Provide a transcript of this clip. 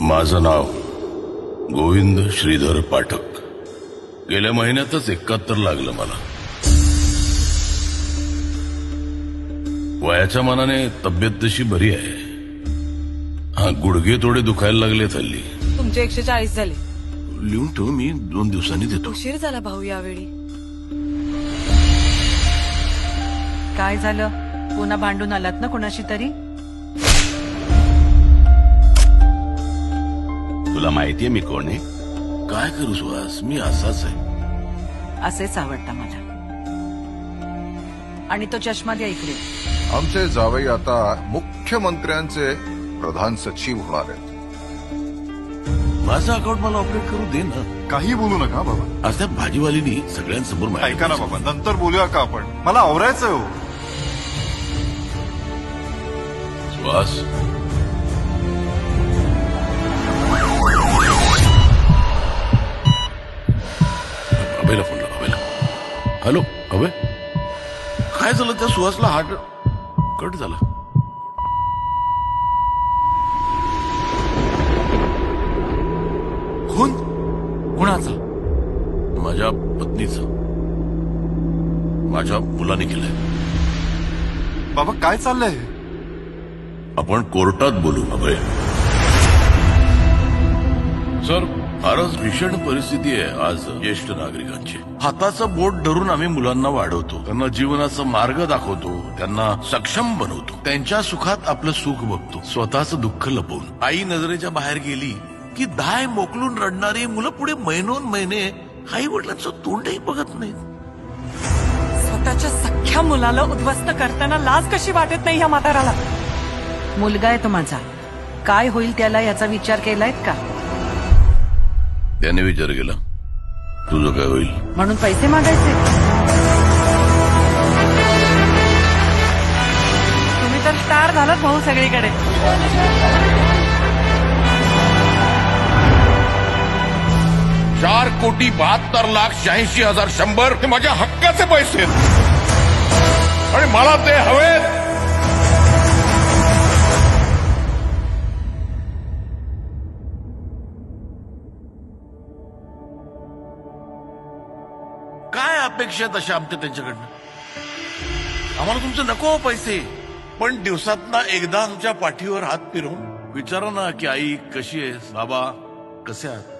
माझं नाव गोविंद श्रीधर पाठक. गेल्या महिन्यातच 71 लागलं मला. वयाच्या मानाने तब्येत तशी बरी आहे. हा, गुडघे थोडे दुखायला लागले हल्ली. तुमचे 140 झाले. लिहून ठेव, मी 2 दिवसांनी देतो. उशीर झाला भाऊ यावेळी. काय झालं? पुन्हा भांडून आलात ना कोणाशी तरी? तुला माहितीये मी कोण आहे? काय करू सुहास, मी असाच आहे. असेच आवडता मला. आणि तो चष्मा द्या इकडे. आमचे जावई आता मुख्यमंत्र्यांचे प्रधान सचिव होणार आहेत. माझं अकाउंट मला ऑपरेट करू दे ना. काही बोलू नका बाबा. आज त्या भाजीवालीनी सगळ्यांसमोर माहिती ऐका ना बाबा, नंतर बोलूया का आपण? मला आवरायचं हो. सुहास, अभयला फोन लाव. अभयला. हॅलो अभय, काय झालं? त्या सुहासला हार्ट कट झाला. कोण? कुणाचा? माझ्या पत्नीचा. माझ्या मुलाने केलंय. बाबा काय चाललंय? आपण कोर्टात बोलू अभय. सर, फारच भीषण परिस्थिती आहे आज ज्येष्ठ नागरिकांची. हाताचं बोट धरून आम्ही मुलांना वाढवतो, त्यांना जीवनाचा मार्ग दाखवतो, त्यांना सक्षम बनवतो, त्यांच्या सुखात आपलं सुख बघतो, स्वतःचं दुःख लपवून. आई नजरेच्या बाहेर गेली की दाय मोकलून रडणारी मुलं पुढे महिनोन महिने आई वडिलांचं तोंडही बघत नाहीत. स्वतःच्या सख्ख्या मुलाला उद्ध्वस्त करताना लाज कशी वाटत नाही ह्या म्हाताराला? मुलगा आहे तो माझा. काय होईल त्याला याचा विचार केलायत का? त्याने विचार केला, तुझं काय होईल? म्हणून पैसे मागायचे? तुम्ही तर स्टार झालात भाऊ सगळीकडे. 4,72,86,100 हे माझ्या हक्काचे पैसे आहेत आणि मला ते हवेत. काय अपेक्षा आहेत अशा आमच्या त्यांच्याकडनं? आम्हाला तुमचे नको पैसे, पण दिवसातना एकदा आमच्या पाठीवर हात फिरवून विचारा ना की आई कशी आहेस, बाबा कसे आहात.